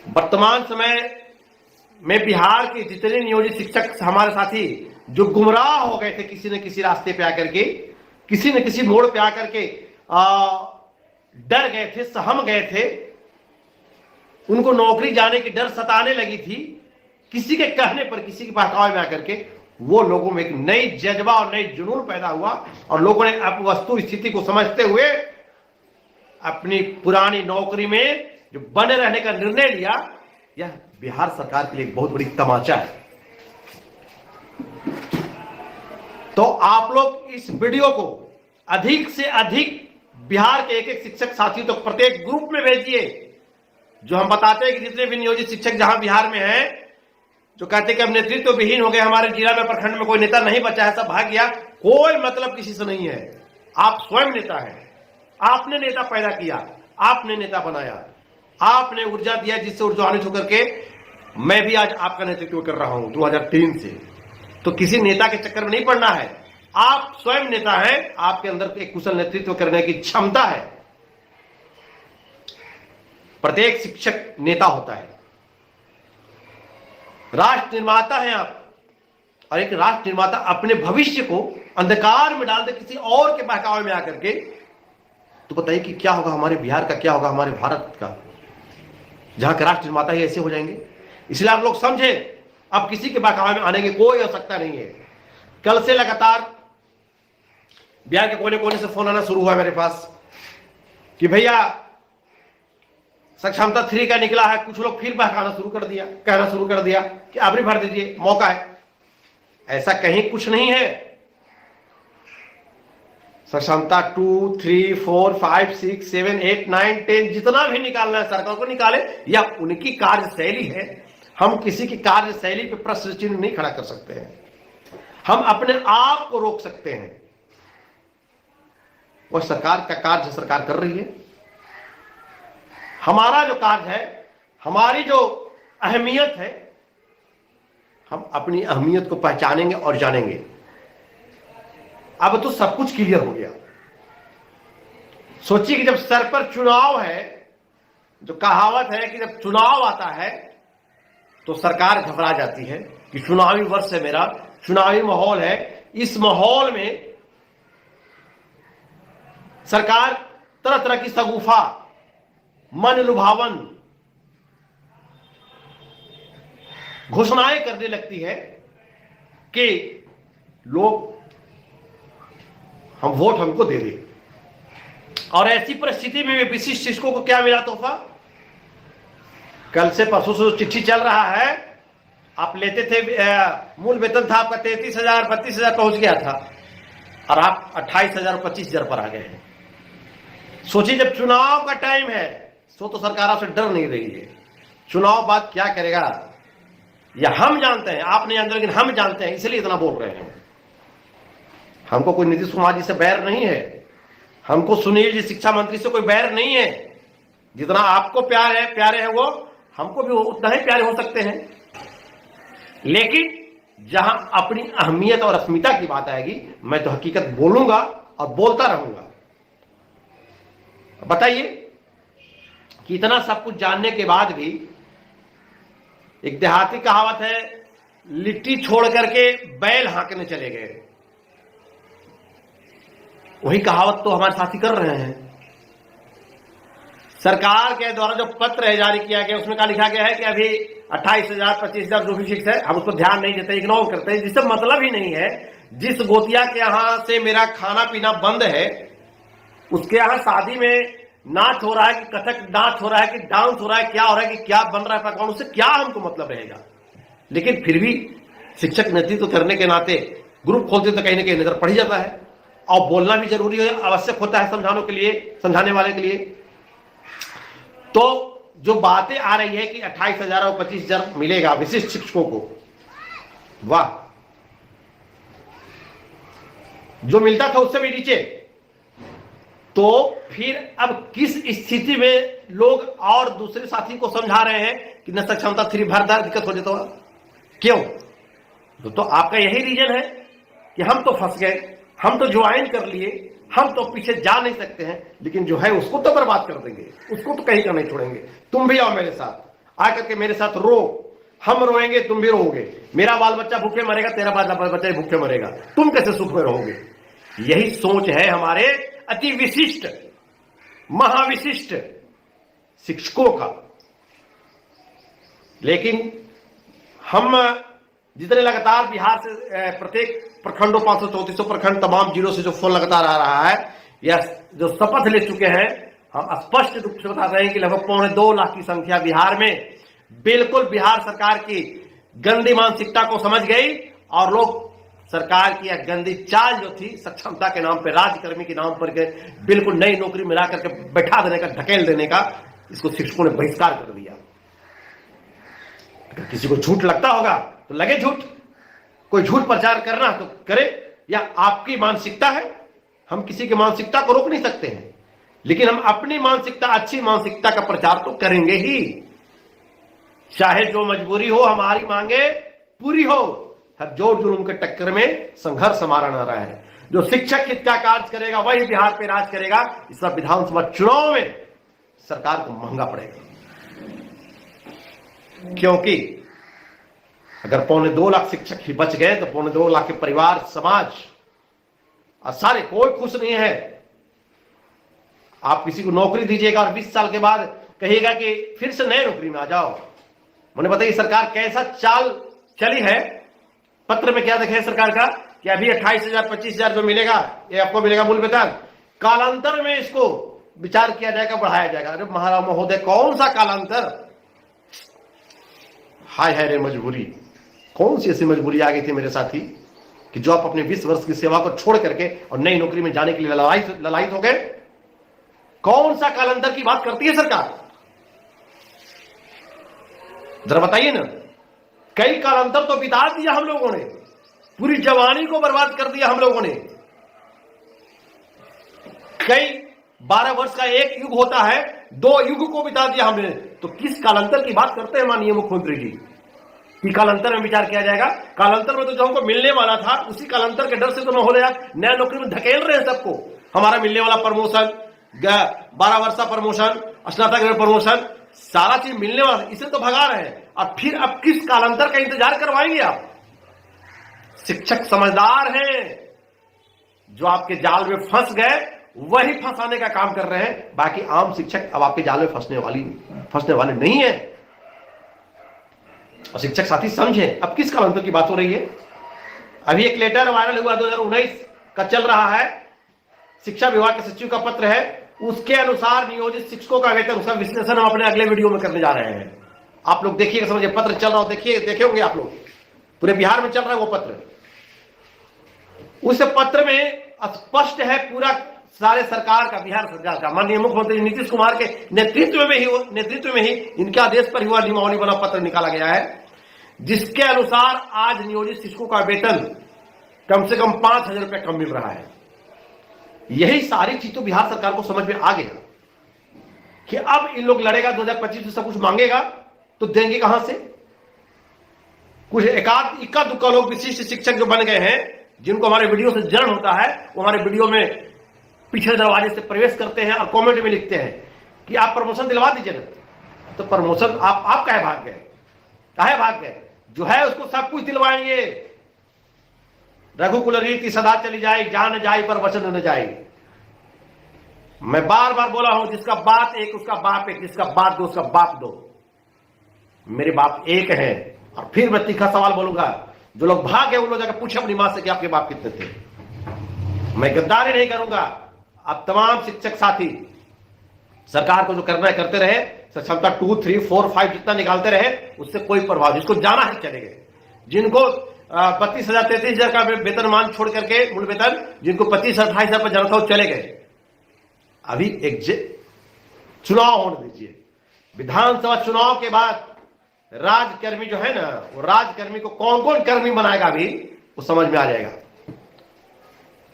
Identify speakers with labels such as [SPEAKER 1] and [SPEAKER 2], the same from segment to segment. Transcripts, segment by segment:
[SPEAKER 1] वर्तमान समय में बिहार के जितने नियोजित शिक्षक हमारे साथी जो गुमराह हो गए थे किसी न किसी रास्ते पे आकर के, किसी न किसी मोड़ पे आकर के डर गए थे, सहम गए थे, उनको नौकरी जाने की डर सताने लगी थी, किसी के कहने पर, किसी के बहकावे में आकर के वो लोगों में एक नई जज्बा और नई जुनून पैदा हुआ और लोगों ने अब वस्तु स्थिति को समझते हुए अपनी पुरानी नौकरी में जो बने रहने का निर्णय लिया। यह बिहार सरकार के लिए एक बहुत बड़ी तमाचा है। तो आप लोग इस वीडियो को अधिक से अधिक बिहार के एक एक शिक्षक साथियों तक प्रत्येक ग्रुप में भेजिए। जो हम बताते हैं कि जितने भी नियोजित शिक्षक जहां बिहार में हैं, जो कहते हैं कि अब नेतृत्व विहीन हो गए, हमारे जिला में प्रखंड में कोई नेता नहीं बचा है, सब भाग गया, कोई मतलब किसी से नहीं है। आप स्वयं नेता हैं, आपने नेता पैदा किया, आपने नेता बनाया, आपने ऊर्जा दिया जिससे ऊर्जान्वित होकर के मैं भी आज आपका नेतृत्व कर रहा हूं 2003 से। तो किसी नेता के चक्कर में नहीं पड़ना है, आप स्वयं नेता हैं, आपके अंदर एक कुशल नेतृत्व करने की क्षमता है। प्रत्येक शिक्षक नेता होता है, राष्ट्र निर्माता हैं आप। और एक राष्ट्र निर्माता अपने भविष्य को अंधकार में डाल दे किसी और के बहकावे में आकर के, तो बताइए कि क्या होगा हमारे बिहार का, क्या होगा हमारे भारत का, जहां के राष्ट्र निर्माता ही ऐसे हो जाएंगे। इसलिए आप लोग समझे, अब किसी के बहकावे में आने की कोई आवश्यकता नहीं है। कल से लगातार बिहार के कोने कोने से फोन आना शुरू हुआ मेरे पास कि भैया सक्षमता 3 का निकला है। कुछ लोग फिर बहकाना शुरू कर दिया, कहना शुरू कर दिया कि आप भी भर दीजिए, मौका है। ऐसा कहीं कुछ नहीं है। सक्षमता 2, 3, 4, 5, 6, 7, 8, 9, 10 जितना भी निकालना है सरकार को निकाले, या उनकी कार्यशैली है। हम किसी की कार्यशैली पे प्रश्न चिन्ह नहीं खड़ा कर सकते हैं, हम अपने आप को रोक सकते हैं। वह सरकार का कार्य सरकार कर रही है, हमारा जो कार्य है, हमारी जो अहमियत है, हम अपनी अहमियत को पहचानेंगे और जानेंगे। अब तो सब कुछ क्लियर हो गया। सोचिए कि जब सर पर चुनाव है, जो कहावत है कि जब चुनाव आता है तो सरकार घबरा जाती है कि चुनावी वर्ष है मेरा, चुनावी माहौल है। इस माहौल में सरकार तरह तरह की शगुफा, मन लुभावन घोषणाएं करने लगती है कि लोग हम वोट हमको दे दे। और ऐसी परिस्थिति में विशिष्ट शिक्षकों को क्या मिला तोहफा? कल से परसों से चिट्ठी चल रहा है, आप लेते थे, मूल वेतन था आपका 33,000 32,000 पहुंच गया था, और आप 28,000 25,000 पर आ गए हैं। सोचिए जब चुनाव का टाइम है, तो सरकार आपसे डर नहीं रही है। चुनाव बाद क्या करेगा या हम जानते हैं, आप नहीं जानते, लेकिन हम जानते हैं, इसलिए इतना बोल रहे हैं। हमको कोई नीतीश कुमार जी से बैर नहीं है, हमको सुनील जी शिक्षा मंत्री से कोई बैर नहीं है। जितना आपको प्यारे हैं वो हमको भी उतना ही प्यारे हो सकते हैं। लेकिन जहां अपनी अहमियत और अस्मिता की बात आएगी, मैं तो हकीकत बोलूंगा और बोलता रहूंगा। बताइए कि इतना सब कुछ जानने के बाद भी, एक देहाती कहावत है, लिट्टी छोड़ करके बैल हाँकने चले गए। वही कहावत तो हमारे साथी कर रहे हैं। सरकार के द्वारा जो पत्र है जारी किया गया, उसमें क्या लिखा गया है कि अभी 28,000 25,000 जो भी फिक्स है, हम उस पर ध्यान नहीं देते, इग्नोर करते हैं, जिससे मतलब ही नहीं है। जिस गोतिया के यहां से मेरा खाना पीना बंद है, उसके यहां शादी में नाच हो रहा है कि कथक नाच हो रहा है कि डांस हो रहा है, क्या हो रहा है कि क्या बन रहा है पकवान, उससे क्या हमको मतलब रहेगा। लेकिन फिर भी शिक्षक नेतृत्व करने के नाते ग्रुप खोलते तो कहीं ना कहीं नजर पड़ जाता है, और बोलना भी जरूरी है, आवश्यक होता है समझाने के लिए, समझाने वाले के लिए। तो जो बातें आ रही है कि 28,000 और 25,000 मिलेगा विशिष्ट शिक्षकों को, वाह, जो मिलता था उससे भी नीचे। तो फिर अब किस स्थिति में लोग और दूसरे साथी को समझा रहे हैं कि न सक्षमता 3 भरदार दिक्कत हो जाता, क्यों? तो आपका यही रीजन है कि हम तो फंस गए, हम तो ज्वाइन कर लिए, हम तो पीछे जा नहीं सकते हैं, लेकिन जो है उसको तो बर्बाद कर देंगे, उसको तो कहीं का नहीं छोड़ेंगे। तुम भी आओ मेरे साथ, आकर के मेरे साथ रो, हम रोएंगे तुम भी रोओगे, मेरा बाल बच्चा भूखे मरेगा, तेरा बाल बच्चा भूखे मरेगा, तुम कैसे सुख में रहोगे। यही सोच है हमारे अति विशिष्ट महाविशिष्ट शिक्षकों का। लेकिन हम जितने लगातार बिहार से प्रत्येक प्रखंडों 534 प्रखंड तमाम जिलों से जो फोन लगातार आ रहा है या जो शपथ ले चुके हैं, हम स्पष्ट रूप से बता रहे हैं कि लगभग 2.25 लाख की संख्या बिहार में बिल्कुल बिहार सरकार की गंदी मानसिकता को समझ गई और लोग सरकार की यह गंदी चाल जो थी सक्षमता के नाम पर, राज्यकर्मी के नाम पर बिल्कुल नई नौकरी मिला करके बैठा देने का, ढकेल देने का, इसको शिक्षकों ने बहिष्कार कर दिया। अगर किसी को झूठ लगता होगा तो लगे झूठ, कोई झूठ प्रचार करना तो करे, या आपकी मानसिकता है, हम किसी की मानसिकता को रोक नहीं सकते हैं, लेकिन हम अपनी मानसिकता, अच्छी मानसिकता का प्रचार तो करेंगे ही, चाहे जो मजबूरी हो, हमारी मांगे पूरी हो। हर जोर जुलूम के टक्कर में संघर्ष हमारा ना रहा है। जो शिक्षक हित का कार्य करेगा वही बिहार पे राज करेगा। इस बार विधानसभा चुनाव में सरकार को महंगा पड़ेगा, क्योंकि अगर 2.25 लाख शिक्षक ही बच गए तो 2.25 लाख के परिवार, समाज और सारे कोई खुश नहीं है। आप किसी को नौकरी दीजिएगा और 20 साल के बाद कहिएगा कि फिर से नए नौकरी में आ जाओ। मुझे बताइए सरकार कैसा चाल चली है। पत्र में क्या देखा है सरकार का कि अभी 28,000 25,000 जो मिलेगा ये आपको मिलेगा मूल वेतन, कालांतर में इसको विचार किया जाएगा, बढ़ाया जाएगा। अरे महाराज महोदय, कौन सा कालांतर? हाय हाय रे मजबूरी, कौन सी ऐसी मजबूरी आ गई थी मेरे साथी कि जो आप अपने 20 वर्ष की सेवा को छोड़ करके और नई नौकरी में जाने के लिए ललायित हो गए? कौन सा कालांतर की बात करती है सरकार? जरा बताइए ना। कई कालांतर तो बिता दिया हम लोगों ने, पूरी जवानी को बर्बाद कर दिया हम लोगों ने। कई 12 वर्ष का एक युग होता है, 2 युग को बिता दिया हमने। तो किस कालांतर की बात करते हैं माननीय मुख्यमंत्री जी कि कालांतर में विचार किया जाएगा? कालांतर में तो जो हमको मिलने वाला था उसी कालांतर के डर से तो न हो रहा, नया नौकरी में धकेल रहे हैं सबको। हमारा मिलने वाला प्रमोशन, 12 वर्ष का प्रमोशन, स्नातक प्रमोशन, सारा चीज मिलने वाला, इसे तो भगा रहे हैं। और फिर अब किस कालांतर का इंतजार करवाएंगे आप? शिक्षक समझदार हैं, जो आपके जाल में फंस गए वही फंसाने का काम कर रहे हैं। बाकी आम शिक्षक अब आपके जाल में फंसने वाले नहीं है। और शिक्षक साथी समझे अब किस कालांतर की बात हो रही है। अभी एक लेटर वायरल हुआ 2019 का चल रहा है, शिक्षा विभाग के सचिव का पत्र है, उसके अनुसार नियोजित शिक्षकों का वेतन, उसका विश्लेषण हम अपने अगले वीडियो में करने जा रहे हैं। आप लोग देखिएगा, समझिए, पत्र चल रहा हो, देखे होंगे आप लोग, पूरे बिहार में चल रहा है वो पत्र। उस पत्र में स्पष्ट है पूरा सारे सरकार का, बिहार सरकार का, माननीय मुख्यमंत्री नीतीश कुमार के नेतृत्व में ही इनके आदेश पर हुआ नियमावली बना पत्र निकाला गया है, जिसके अनुसार आज नियोजित शिक्षकों का वेतन कम से कम 5,000 रुपये कम मिल रहा है। यही सारी चीज तो बिहार सरकार को समझ में आ गया कि अब इन लोग लड़ेगा 2025 में सब कुछ मांगेगा तो देंगे कहां से? कुछ इक्का दुक्का लोग विशिष्ट शिक्षक जो बन गए हैं, जिनको हमारे वीडियो से जलन होता है, वो हमारे वीडियो में पीछे दरवाजे से प्रवेश करते हैं और कमेंट में लिखते हैं कि आप प्रमोशन दिलवा दीजिए ना। तो प्रमोशन आप काहे भाग गए? जो है उसको सब कुछ दिलवाएंगे। रघुकुल रीति सदा चली जाए, जहां न जाए पर वचन न जाए। मैं बार बार बोला हूं, जिसका बात एक उसका बाप एक, जिसका बात दो उसका बाप दो। मेरे बाप एक है। और फिर मैं तीखा सवाल बोलूंगा, जो लोग भाग गए उन लोग जाकर पूछे अपनी मां से कि आपके बाप कितने थे। मैं गद्दारी नहीं करूंगा। आप तमाम शिक्षक साथी सरकार को जो करना है करते रहे, सक्षमता 2, 3, 4, 5 जितना निकालते रहे, उससे कोई प्रभाव, जिसको जाना है चले गए। जिनको 32,000 33,000 का वेतनमान छोड़ करके मूल वेतन, जिनको 25-28,000 पर जाना था, चले गए। अभी एक चुनाव होने दीजिए। विधानसभा चुनाव के बाद राजकर्मी जो है ना, वो राजकर्मी को कौन कौन कर्मी बनाएगा अभी वो समझ में आ जाएगा।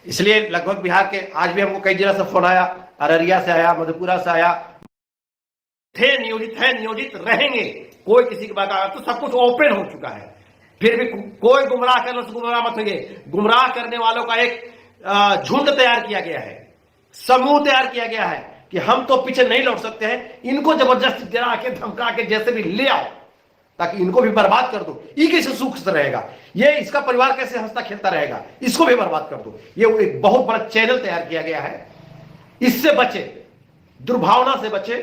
[SPEAKER 1] इसलिए लगभग बिहार के आज भी हमको कई जिला से फोन आया, अररिया से आया, मधेपुरा से आया, नियोजित रहेंगे, कोई किसी की बात आया तो सब कुछ ओपन हो चुका है। फिर भी कोई गुमराह करने से गुमराह मत होइए। गुमराह करने वालों का एक झुंड तैयार किया गया है, समूह तैयार किया गया है कि हम तो पीछे नहीं लौट सकते हैं, इनको जबरदस्ती गिरा के धमका के जैसे भी ले आओ, ताकि इनको भी बर्बाद कर दो। ये कैसे सुख से रहेगा, ये इसका परिवार कैसे हंसता खेलता रहेगा, इसको भी बर्बाद कर दो। ये एक बहुत बड़ा चैनल तैयार किया गया है। इससे बचे, दुर्भावना से बचे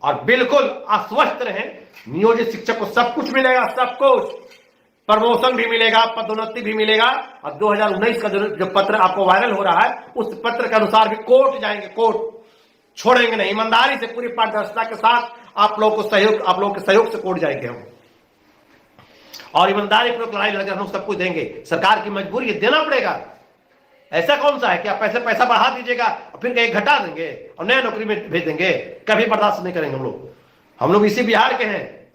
[SPEAKER 1] और बिल्कुल आश्वस्त रहें। नियोजित शिक्षक को सब कुछ मिलेगा, सब कुछ, प्रमोशन भी मिलेगा, पदोन्नति भी मिलेगा। और 2019 का जो पत्र आपको वायरल हो रहा है, उस पत्र के अनुसार भी कोर्ट जाएंगे, कोर्ट छोड़ेंगे नहीं। ईमानदारी से, पूरी पारदर्शिता के साथ आप लोगों के सहयोग से कोर्ट जाएंगे हम, और ईमानदारी पूर्वक लड़ाई लड़कर हम सब कुछ देंगे। सरकार की मजबूरी है, देना पड़ेगा। ऐसा कौन सा है कि आप पैसा बढ़ा दीजिएगा और फिर कहीं घटा देंगे और नया नौकरी में भेज देंगे? कभी बर्दाश्त नहीं करेंगे हम लोग। इसी बिहार के हैं,